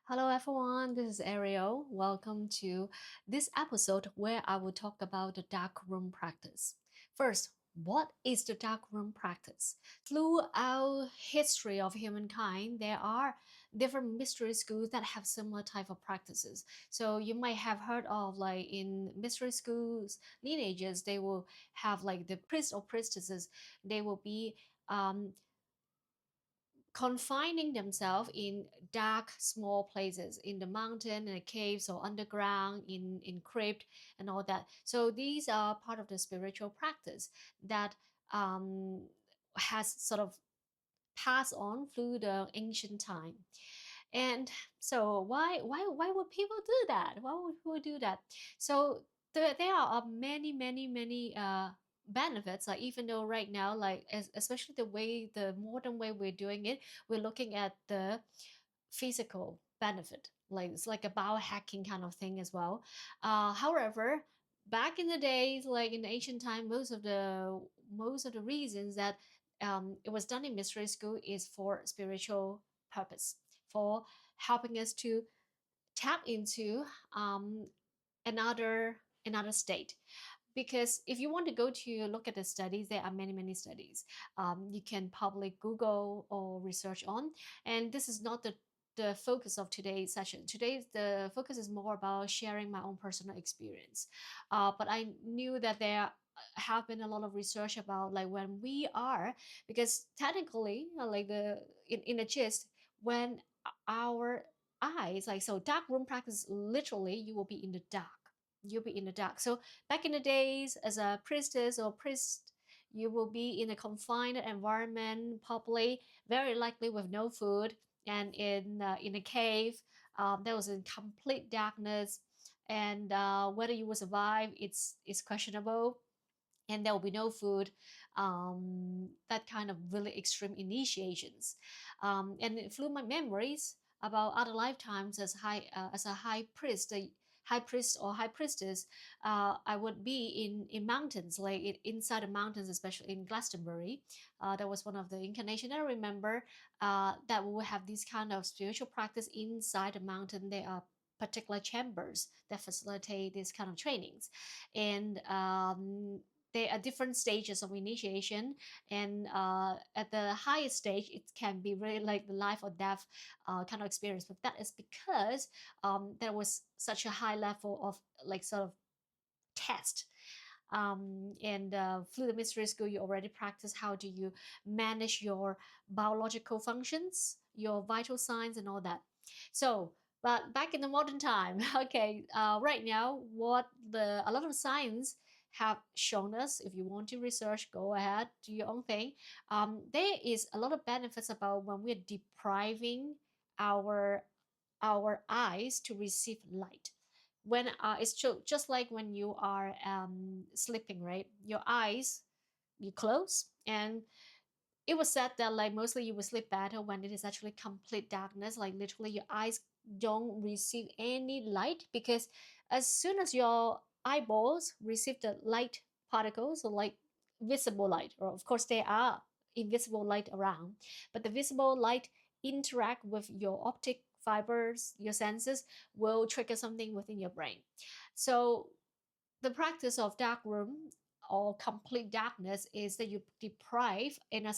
Hello, everyone. This is Ariel. Welcome to this episode where I will talk about the dark room practice. First, what is the dark room practice? Throughout history of humankind, there are different mystery schools that have similar type of practices. So you might have heard of like in mystery schools lineages, they will have like the priest or priestesses. They will be um, confining themselves in dark small places in the mountain, in the caves or underground, in crypt and all that. So these are part of the spiritual practice that um, has sort of passed on through the ancient time. And so why would people do that? Why would people do that? So there are many benefits. Like even though right now, like especially the modern way we're doing it, we're looking at the physical benefit. Like it's like a biohacking kind of thing as well. However, back in the days, like in the ancient time, most of the reasons that it was done in mystery school is for spiritual purpose, for helping us to tap into um, another state. Because if you want to go to look at the studies, there are many studies you can probably Google or research on. And this is not the focus of today's session. Today's the focus is more about sharing my own personal experience. But I knew that there have been a lot of research about like when we are, because technically like the in a gist, when our eyes, like, so dark room practice, literally you will be in the dark, you'll be in the dark. So back in the days, as a priestess or priest, you will be in a confined environment, probably very likely with no food, and in a cave that was in complete darkness. And whether you will survive, it's questionable. And there will be no food. That kind of really extreme initiations, and it flew my memories about other lifetimes as a high priest, a high priest or high priestess. I would be in mountains, like inside the mountains, especially in Glastonbury. That was one of the incarnation I remember. That we will have this kind of spiritual practice inside the mountain. There are particular chambers that facilitate this kind of trainings, and there are different stages of initiation. And at the highest stage, it can be really like the life or death kind of experience. But that is because there was such a high level of like sort of test. And through the mystery school, you already practice how do you manage your biological functions, your vital signs, and all that. So, but back in the modern time, okay, right now, what the a lot of science have shown us, if you want to research, go ahead, do your own thing. There is a lot of benefits about when we're depriving our our eyes to receive light. When it's just like when you are sleeping, right? Your eyes, you close, and it was said that like mostly you will sleep better when it is actually complete darkness, like literally your eyes don't receive any light. Because as soon as your eyeballs receive the light particles, or like visible light, or of course there are invisible light around, but the visible light interact with your optic fibers, your senses, will trigger something within your brain. So the practice of dark room or complete darkness is that you deprive in a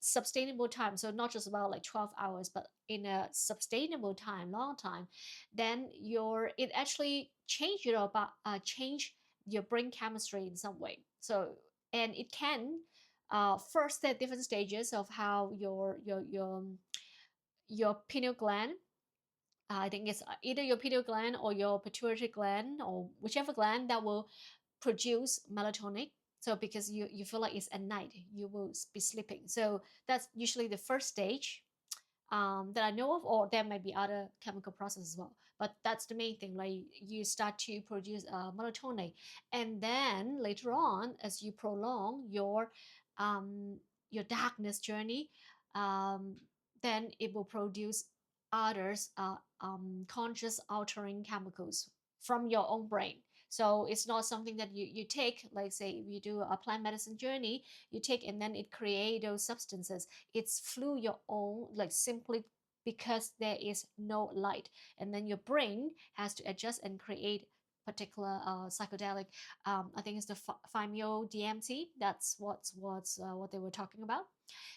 sustainable time, so not just about like 12 hours, but in a sustainable time, long time. Then your it actually change your brain chemistry in some way. So, and it can first there are different stages of how your pineal gland, I think it's either your pineal gland or your pituitary gland, or whichever gland that will produce melatonin. So because you feel like it's at night, you will be sleeping. So that's usually the first stage that I know of, or there may be other chemical processes as well. But that's the main thing, like you start to produce melatonin, and then later on, as you prolong your darkness journey, um, then it will produce others conscious altering chemicals from your own brain. So it's not something that you take, like say if you do a plant medicine journey, you take and then it create those substances. It's through your own, like simply because there is no light, and then your brain has to adjust and create particular psychedelic. I think it's the 5-MeO-DMT. That's what they were talking about.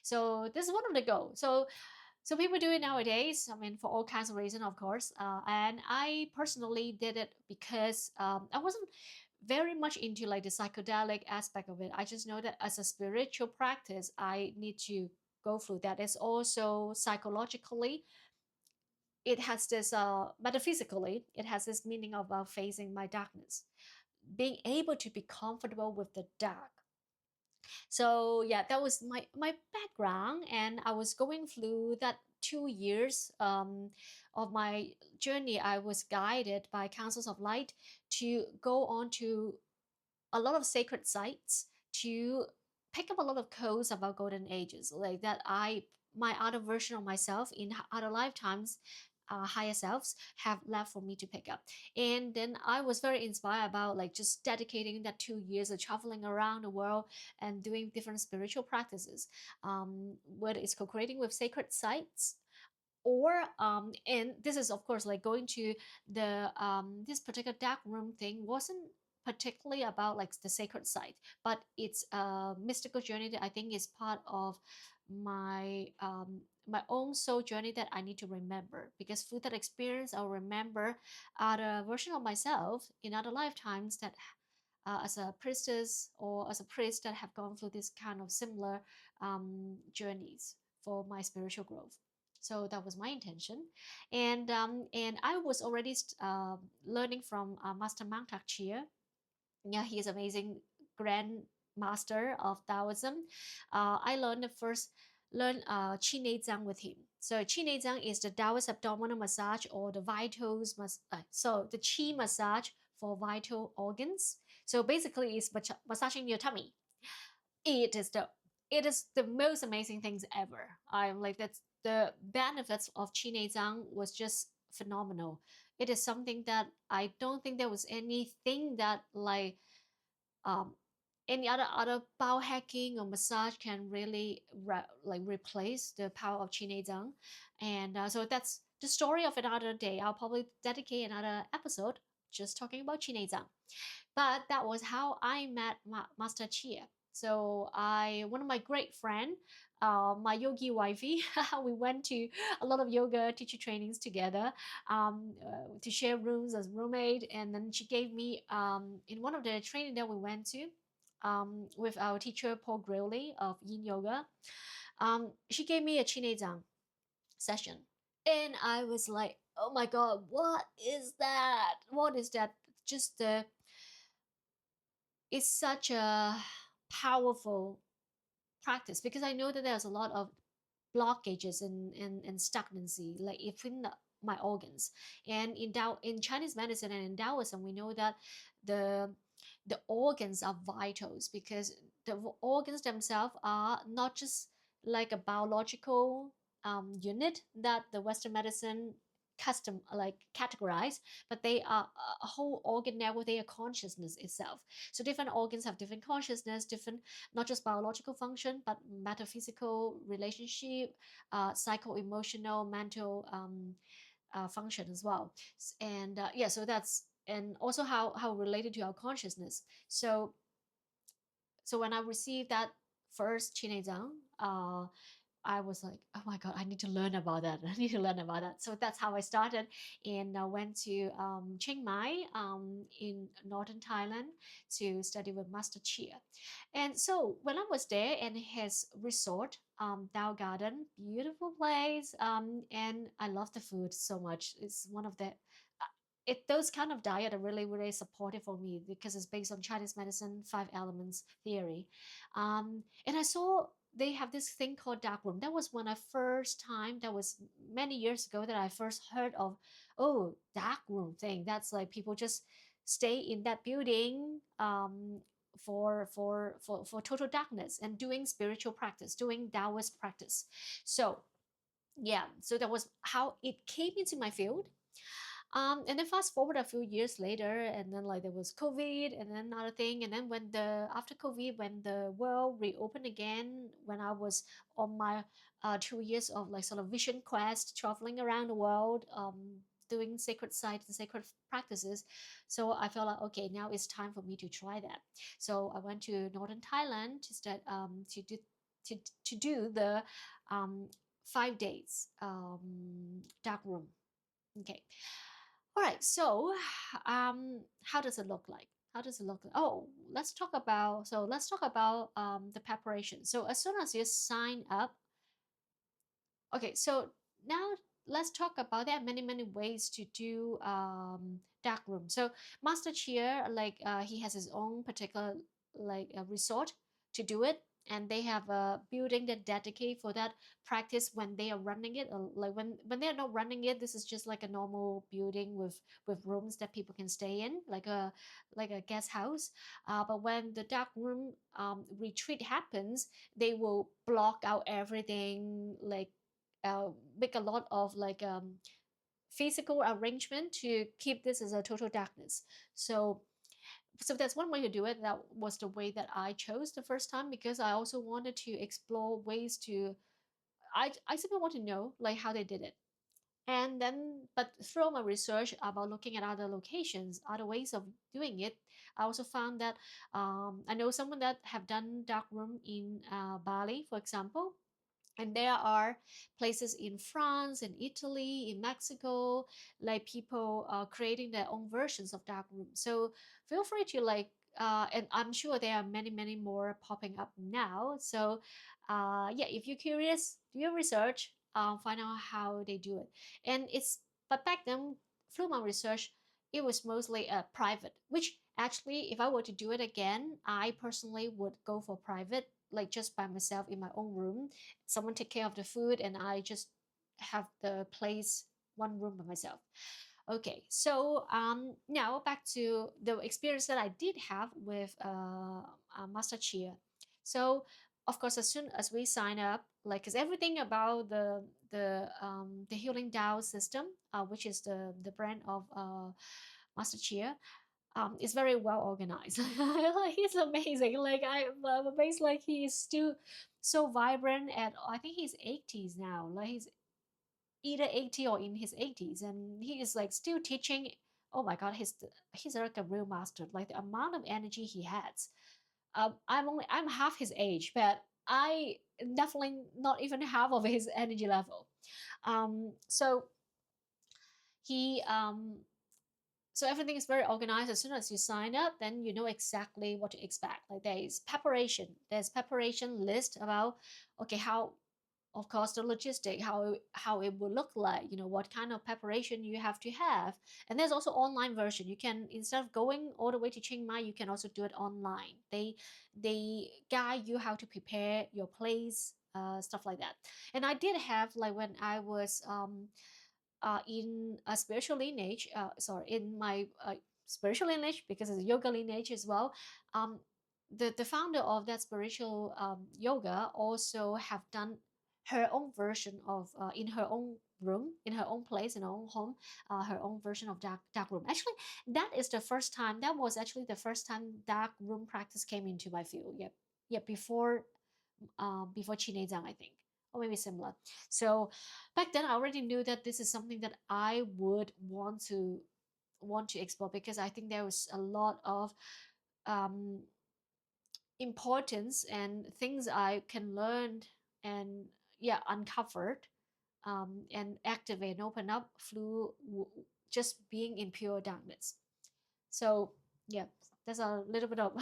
So this is one of the goals. So people do it nowadays. I mean, for all kinds of reasons, of course. And I personally did it because I wasn't very much into like the psychedelic aspect of it. I just know that as a spiritual practice, I need to go through that. It's also psychologically, it has this metaphysically, it has this meaning of facing my darkness, being able to be comfortable with the dark. So yeah, that was my background, and I was going through that 2 years of my journey. I was guided by councils of light to go on to a lot of sacred sites, to pick up a lot of codes about golden ages, like that I, my other version of myself in other lifetimes, higher selves have left for me to pick up. And then I was very inspired about like just dedicating that 2 years of traveling around the world and doing different spiritual practices, whether it's co-creating with sacred sites, or and this is of course like going to the this particular dark room thing wasn't particularly about like the sacred site, but it's a mystical journey that I think is part of my my own soul journey that I need to remember, because through that experience I'll remember other version of myself in other lifetimes that as a priestess or as a priest that have gone through this kind of similar journeys for my spiritual growth. So that was my intention, and I was already learning from Master Mantak Chia. Yeah, he is amazing grand master of Taoism. I learned the first learn Qi Zhang with him. So Qi Zhang is the Taoist abdominal massage, or the vitals so the Qi massage for vital organs. So basically, it's massaging your tummy. It is the it is the most amazing things ever. I'm like, that's the benefits of Qi Zhang was just phenomenal. It is something that I don't think there was anything that like um, any other biohacking or massage can really like replace the power of Qi Zhang. And so that's the story of another day. I'll probably dedicate another episode just talking about Qi Zhang. But that was how I met Master Chia. So one of my great friend, my yogi wifey, we went to a lot of yoga teacher trainings together, to share rooms as roommate. And then she gave me, in one of the training that we went to, with our teacher Paul Griley of Yin Yoga, she gave me a Chinezang session, and I was like, oh my god, what is that? What is that? Just the It's such a powerful practice, because I know that there's a lot of blockages and stagnancy like within my organs. And in Chinese medicine and in Taoism, we know that the the organs are vitals, because the organs themselves are not just like a biological unit that the Western medicine custom like categorize, but they are a whole organ network. They are consciousness itself. So different organs have different consciousness, different not just biological function, but metaphysical relationship, psycho emotional, mental function as well. And yeah, so that's, and also how related to our consciousness. So when I received that first Chinezang, I was like, oh my God, I need to learn about that. I need to learn about that. So that's how I started, and I went to Chiang Mai, in northern Thailand, to study with Master Chia. And so when I was there in his resort, Tao Garden, beautiful place, and I love the food so much. It's one of the those kind of diet are really really supportive for me, because it's based on Chinese medicine 5 elements theory. And I saw they have this thing called dark room. That was when I first time, that was many years ago, that I first heard of, oh, dark room thing. That's like people just stay in that building, for total darkness, and doing spiritual practice, doing Taoist practice. So yeah, so that was how it came into my field. And then fast forward a few years later, and then like there was COVID, and then another thing, and then when the after COVID, when the world reopened again, when I was on my 2 years of like sort of vision quest, traveling around the world, doing sacred sites and sacred practices, so I felt like okay, now it's time for me to try that. So I went to northern Thailand to start to to do the 5 days dark room. Okay. All right. So, how does it look like? How does it look like? Oh, let's talk about the preparation. So as soon as you sign up, okay, so now let's talk about there are many ways to do dark room. So Master Chia, like he has his own particular like resort to do it, and they have a building that dedicate for that practice when they are running it. Like when they are not running it, this is just like a normal building with rooms that people can stay in, like a guest house. But when the dark room retreat happens, they will block out everything like make a lot of like physical arrangement to keep this as a total darkness. So that's one way to do it. That was the way that I chose the first time because I also wanted to explore ways to I simply want to know like how they did it. And then but through my research about looking at other locations, other ways of doing it, I also found that I know someone that have done dark room in Bali, for example, and there are places in France, in Italy, in Mexico, like people creating their own versions of dark room. So feel free to like and I'm sure there are many more popping up now. So yeah, if you're curious, do your research, find out how they do it. And it's but back then through my research, it was mostly private, which actually if I were to do it again, I personally would go for private, like just by myself in my own room, someone take care of the food, and I just have the place one room by myself. Okay, so now back to the experience that I did have with Master Chia. So of course, as soon as we sign up, like, cause everything about the Healing Tao system, which is the brand of Master Chia, is very well organized. Like, he's amazing. Like I'm amazed. Like he is still so vibrant. At I think he's 80s now. Like he's either 80 or in his 80s, and he is like still teaching. Oh my God, he's like a real master. Like the amount of energy he has. I'm half his age, but I definitely not even half of his energy level. So he so everything is very organized. As soon as you sign up, then you know exactly what to expect. Like there's preparation list about okay, how, of course, the logistic, how it will look like, you know, what kind of preparation you have to have. And there's also online version. You can, instead of going all the way to Chiang Mai, you can also do it online. They guide you how to prepare your place, stuff like that. And I did have, like, when I was in a spiritual lineage, sorry, in my spiritual lineage, because it's a yoga lineage as well. Um, the founder of that spiritual yoga also have done her own version of in her own room, in her own place, in her own home, her own version of dark room. Actually, that is the first time. That was actually the first time dark room practice came into my field. Yep, yep. Before Chinezang, I think, or maybe similar. So back then, I already knew that this is something that I would want to explore because I think there was a lot of um, importance and things I can learn and yeah uncovered and activate and open up through just being in pure darkness. So yeah, that's a little bit of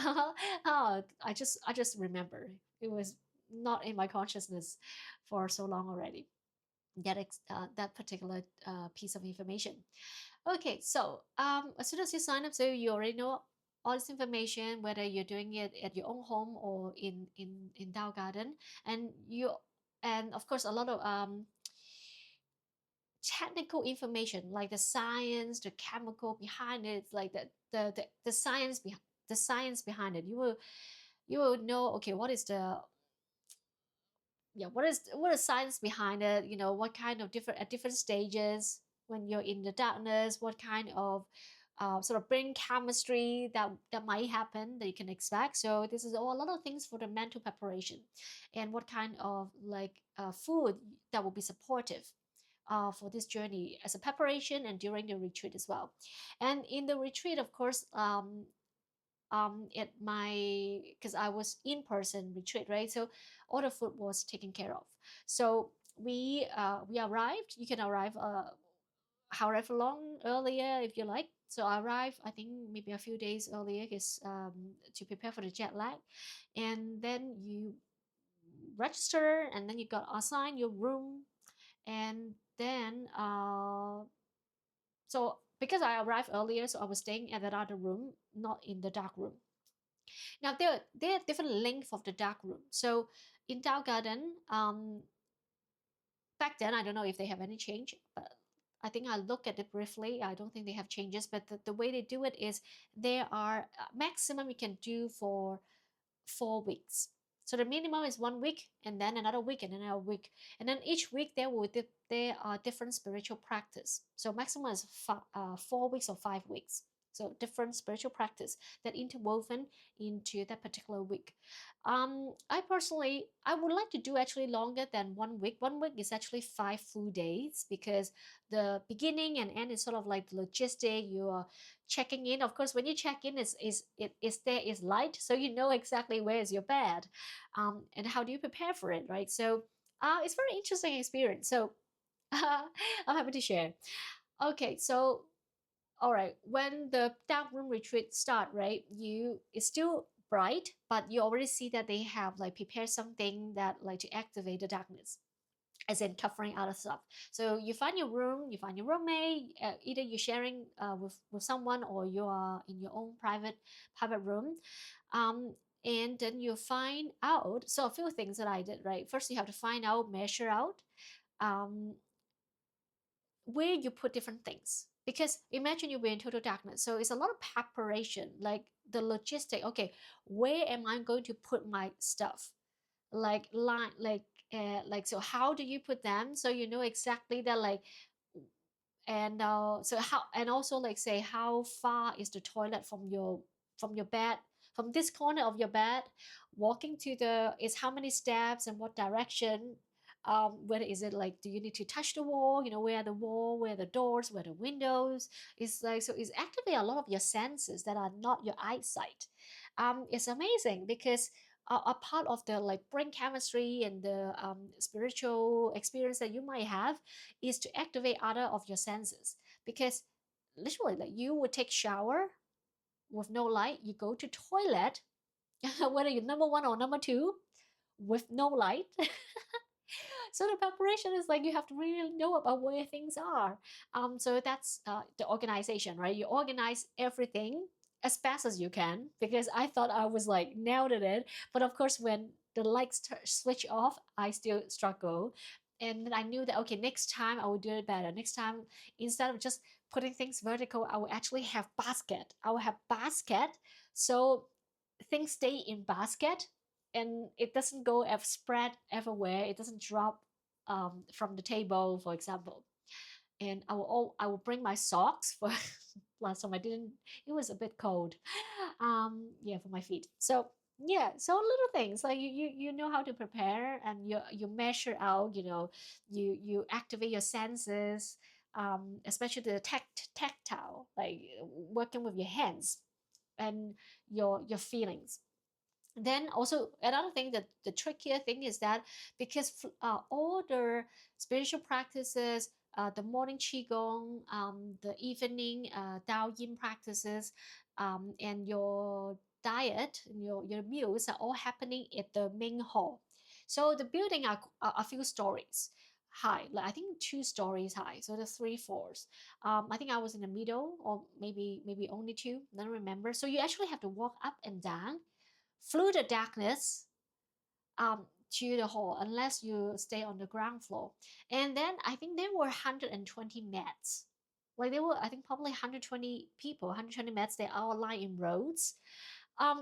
I just remember it was not in my consciousness for so long already. That particular piece of information. Okay, so as soon as you sign up, so you already know all this information, whether you're doing it at your own home or in Tao Garden, and you and of course a lot of technical information like the science, the chemical behind it, like the science behind the science behind it. You will know okay what is the yeah what is science behind it. You know what kind of different at different stages. when you're in the darkness, what kind of sort of brain chemistry that might happen that you can expect. So this is all a lot of things for the mental preparation, and what kind of like food that will be supportive for this journey as a preparation and during the retreat as well. And in the retreat, of course, at my, because I was in person retreat, right? So all the food was taken care of. So we arrived. You can arrive however long earlier if you like. So I arrived, I think maybe a few days earlier, because to prepare for the jet lag, and then you register, and then you got assigned your room, and then so because I arrived earlier, so I was staying at that other room, not in the dark room. Now there are different length of the dark room. So in Tao Garden, back then I don't know if they have any change, but I think I look at it briefly. I don't think they have changes, but the way they do it is there are maximum you can do for 4 weeks. So the minimum is 1 week, and then another week, and another week, and then each week there are different spiritual practice. So maximum is 4 weeks or 5 weeks. So different spiritual practice that interwoven into that particular week. I personally I would like to do actually longer than 1 week. 1 week is actually 5 full days, because the beginning and end is sort of like the logistic. You are checking in. Of course, when you check in, is there is light, so you know exactly where is your bed, and how do you prepare for it, right? So it's very interesting experience. So I'm happy to share. Okay, so all right, when the dark room retreat start, right, you it's still bright, but you already see that they have like prepared something that like to activate the darkness, as in covering other stuff. So you find your room, you find your roommate, either you're sharing with someone, or you are in your own private room. Um, and then you find out, so a few things that I did, right? First, you have to find out, measure out um, where you put different things. Because imagine you were in total darkness. So it's a lot of preparation, like the logistic. Okay, where am I going to put my stuff? Like line like, so how do you put them so you know exactly that, like, and so how, and also like say how far is the toilet from your bed, from this corner of your bed, walking to the is how many steps and what direction, whether is it like, do you need to touch the wall, you know, where the wall, where the doors, where the windows. It's like, so it's activate a lot of your senses that are not your eyesight. It's amazing because a part of the like brain chemistry and the spiritual experience that you might have is to activate other of your senses. Because literally, like, you would take shower with no light, you go to toilet, whether you're number one or number two, with no light. So the preparation is like you have to really know about where things are. So that's the organization, right? You organize everything as fast as you can, because I thought I was like nailed it, but of course when the lights switch off, I still struggle. And then I knew that, okay, next time I will do it better. Next time, instead of just putting things vertical, I will actually have basket. I will have basket, so things stay in basket, and it doesn't go spread everywhere. It doesn't drop from the table, for example. And I will bring my socks for last time I didn't. It was a bit cold. Yeah, for my feet. So yeah, so little things like you know how to prepare, and you measure out. You know, you activate your senses. Especially the tactile, like working with your hands and your feelings. Then also another thing, that the trickier thing is that, because all the spiritual practices, the morning qigong, the evening Tao Yin practices, and your diet and your meals are all happening at the main hall. So the building are a few stories high, like I think 2 stories high, so the three floors. I think I was in the middle, or maybe only two, I don't remember. So you actually have to walk up and down through the darkness, to the hall, unless you stay on the ground floor. And then I think there were 120 mats. Like there were, I think, probably 120 people, 120 mats. They all lie in rows.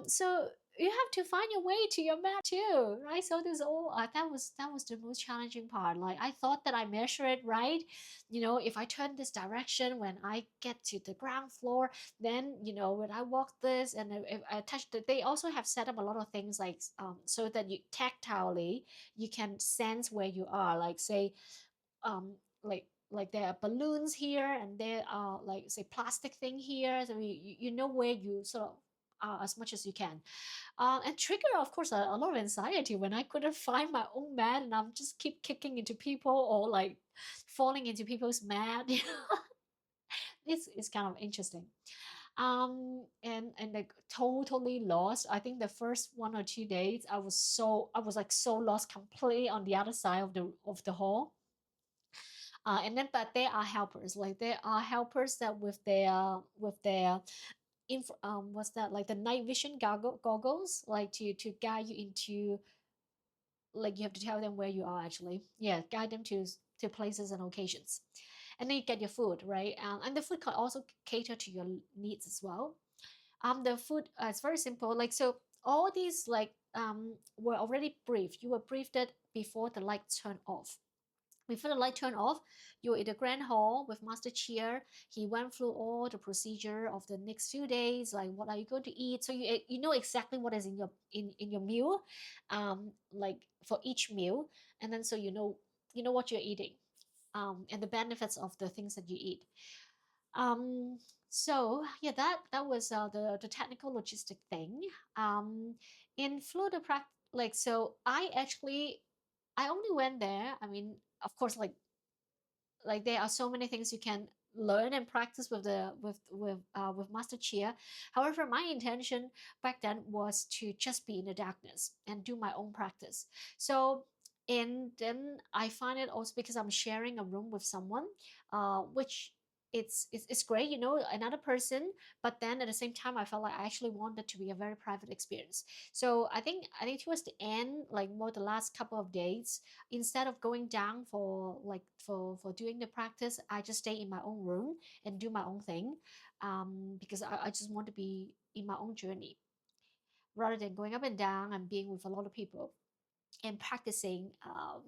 So you have to find your way to your mat too, right? So this all that was the most challenging part. Like I thought that I measure it right, if I turn this direction when I get to the ground floor, then when I walk this and if I touch the, they also have set up a lot of things like so that you tactilely you can sense where you are. Like say there are balloons here and there are like say plastic thing here, so you know where you sort of are as much as you can, and trigger of course a lot of anxiety when I couldn't find my own mat and I'm just keep kicking into people or like falling into people's mat. It's kind of interesting. And like totally lost. I think the first 1 or 2 days I was like so lost completely on the other side of the hall. And then but there are helpers, like there are helpers that with their what's that, like the night vision goggles, like to guide you into, like you have to tell them where you are actually, yeah, guide them to places and occasions. And then you get your food, right? And the food can also cater to your needs as well. The food is very simple, like so all these like were already briefed, you were briefed it before the light turned off. Before the light turned off, you were in the grand hall with Master Chia. He went through all the procedure of the next few days, like what are you going to eat. So you know exactly what is in your meal, like for each meal, and then so you know what you're eating, and the benefits of the things that you eat. Um, so yeah, that was the technical logistic thing. In Florida, like so, I only went there. I mean, of course, like there are so many things you can learn and practice with Master Chia. However, my intention back then was to just be in the darkness and do my own practice. So and then I find it also because I'm sharing a room with someone, which it's great, another person. But then at the same time, I felt like I actually wanted to be a very private experience. So I think towards the end, like more the last couple of days, instead of going down for doing the practice, I just stay in my own room and do my own thing, because I just want to be in my own journey rather than going up and down and being with a lot of people and practicing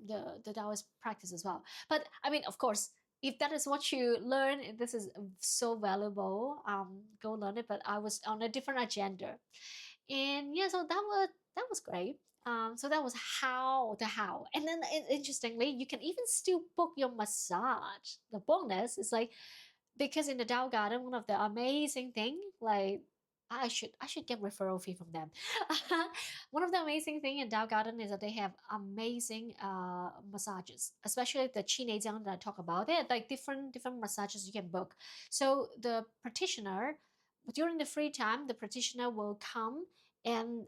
the Taoist practice as well. But I mean, of course, if that is what you learn, this is so valuable. Go learn it. But I was on a different agenda, and yeah, so that was great. So that was how, and then interestingly, you can even still book your massage. The bonus is like, because in the Tao Garden, one of the amazing thing, like I should get referral fee from them. One of the amazing thing in Tao Garden is that they have amazing massages, especially the Qigong that I talk about. They have like different massages you can book. So the practitioner, during the free time, the practitioner will come and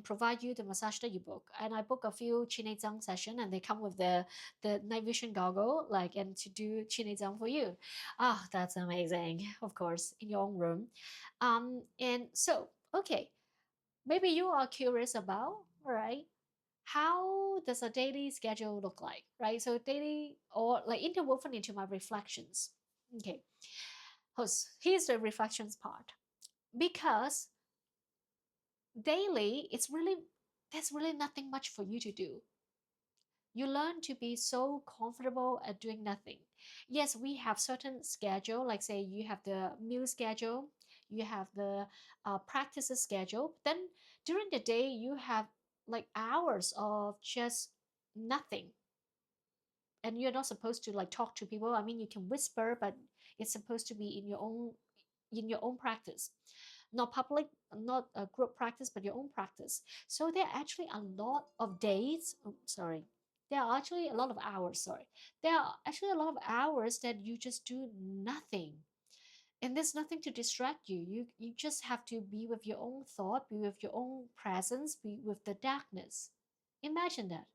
provide you the massage that you book. And I book a few Qigong session, and they come with the night vision goggle, like, and to do Qigong for you. Ah, that's amazing. Of course, in your own room. And so, okay, maybe you are curious about, right? How does a daily schedule look like, right? So daily or like interwoven into my reflections. Okay, here's the reflections part. Because daily, there's really nothing much for you to do. You learn to be so comfortable at doing nothing. Yes, we have certain schedule, like say you have the meal schedule, you have the practices schedule. Then during the day, you have like hours of just nothing, and you're not supposed to like talk to people. I mean, you can whisper, but it's supposed to be in your own practice, not public, not a group practice, but your own practice. So there are actually a lot of days, sorry, there are actually a lot of hours, sorry, there are actually a lot of hours that you just do nothing, and there's nothing to distract you. You just have to be with your own thought, be with your own presence, be with the darkness. Imagine that.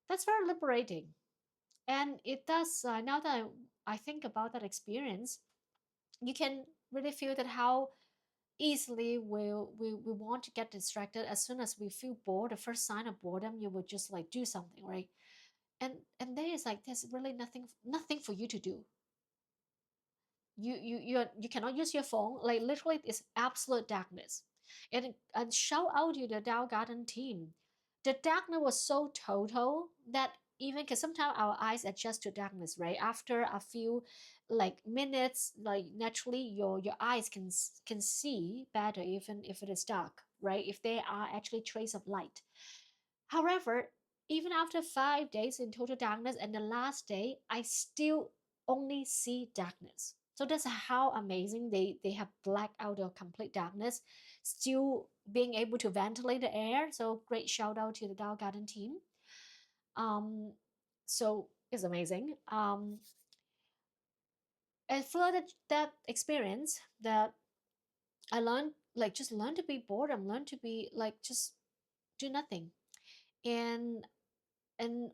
That's very liberating. And it does, now that I think about that experience, you can really feel that how easily we want to get distracted. As soon as we feel bored, the first sign of boredom, you would just like do something, right? And there is like there's really nothing for you to do. You cannot use your phone. Like literally, it's absolute darkness. And shout out to the Tao Garden team. The darkness was so total that even because sometimes our eyes adjust to darkness, right? After a few like minutes, like naturally your eyes can see better even if it is dark, right? If there are actually trace of light. However, even after 5 days in total darkness and the last day, I still only see darkness. So that's how amazing they have blacked out of complete darkness, still being able to ventilate the air. So great shout out to the Tao Garden team. Um, so it's amazing. And for that experience, that I learned like just learn to be boredom, learn to be like just do nothing. And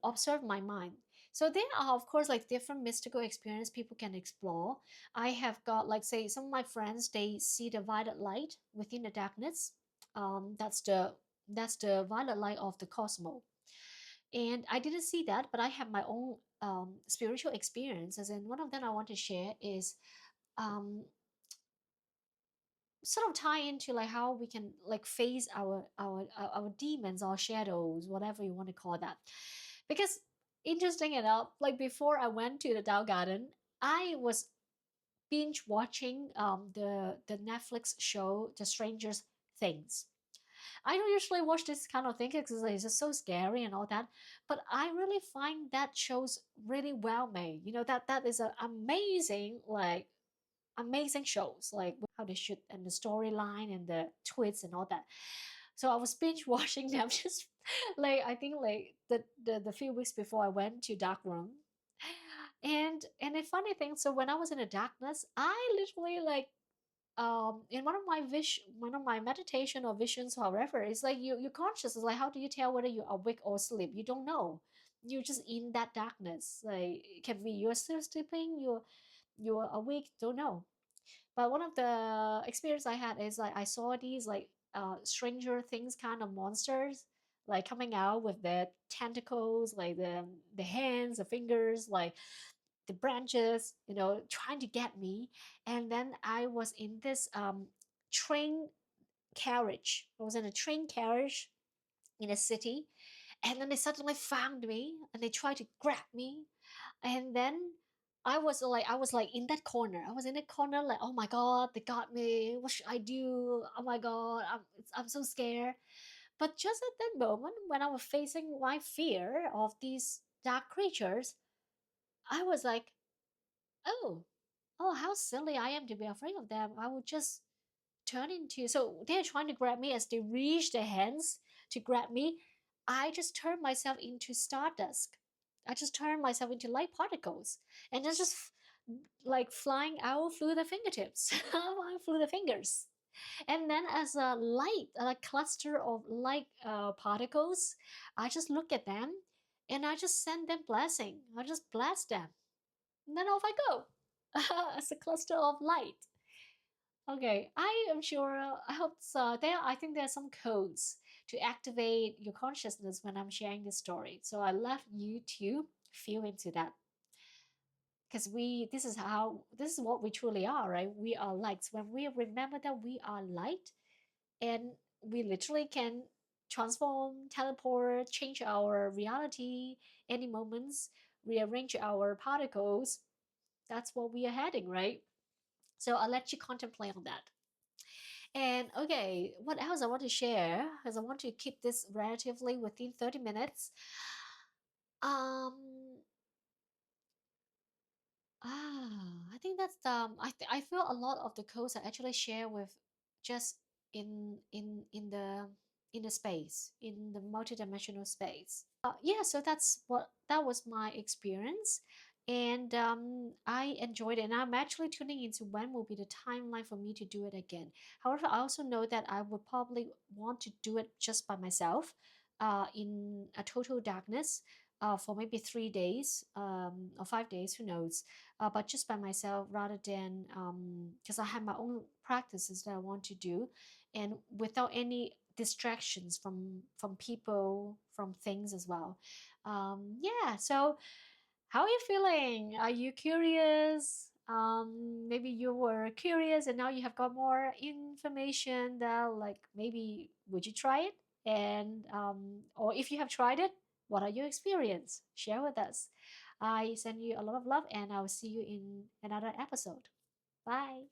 observe my mind. So there are of course like different mystical experience people can explore. I have got like say some of my friends they see the violet light within the darkness. That's the violet light of the cosmos. And I didn't see that, but I have my own spiritual experiences, and one of them I want to share is um, sort of tie into like how we can like face our demons or shadows, whatever you want to call that. Because interesting enough, like before I went to the Tao Garden, I was binge watching the Netflix show The Strangers Things. I don't usually watch this kind of thing because it's just so scary and all that, but I really find that shows really well made. That is an amazing like amazing shows, like how they shoot and the storyline and the twists and all that. So I was binge watching them just like I think like the few weeks before I went to dark room. And the funny thing, so when I was in the darkness, I literally like in one of my meditation or visions, however, it's like you're conscious. It's like how do you tell whether you're awake or asleep? You don't know. You're just in that darkness. Like it can be you're still sleeping, you're awake, don't know. But one of the experience I had is like I saw these like stranger things kind of monsters like coming out with their tentacles, like the hands, the fingers, like the branches, trying to get me. And then I was in this train carriage. I was in a train carriage in a city, and then they suddenly found me and they tried to grab me. And then I was like in that corner. I was in that corner like, oh my god, they got me. What should I do? Oh my god, I'm so scared. But just at that moment when I was facing my fear of these dark creatures, I was like, oh, oh, how silly I am to be afraid of them. I would just turn into, so they're trying to grab me. As they reach their hands to grab me, I just turn myself into stardust. I just turn myself into light particles, and just like flying out through the fingertips, through the fingers. And then as a light, a cluster of light particles, I just look at them and I just send them blessing. I just bless them, and then off I go as a cluster of light. Okay, I am sure. I hope so. I think there are some codes to activate your consciousness when I'm sharing this story. So I love you to feel into that, because this is what we truly are, right? We are lights. When we remember that we are light, and we literally can transform, teleport, change our reality any moments, rearrange our particles. That's what we are heading, right? So I'll let you contemplate on that. And okay, what else I want to share? Because I want to keep this relatively within 30 minutes. Um, I think that's I feel a lot of the codes I actually share with just in the space, in the multidimensional space. Yeah, so that was my experience, and I enjoyed it. And I'm actually tuning into when will be the timeline for me to do it again. However, I also know that I would probably want to do it just by myself, in a total darkness, for maybe 3 days, or 5 days, who knows? But just by myself rather than because I have my own practices that I want to do, and without any distractions from people, from things as well. Yeah, so how are you feeling? Are you curious? Maybe you were curious and now you have got more information that, like, maybe would you try it? And or if you have tried it, what are your experience? Share with us. I send you a lot of love and I will see you in another episode. Bye.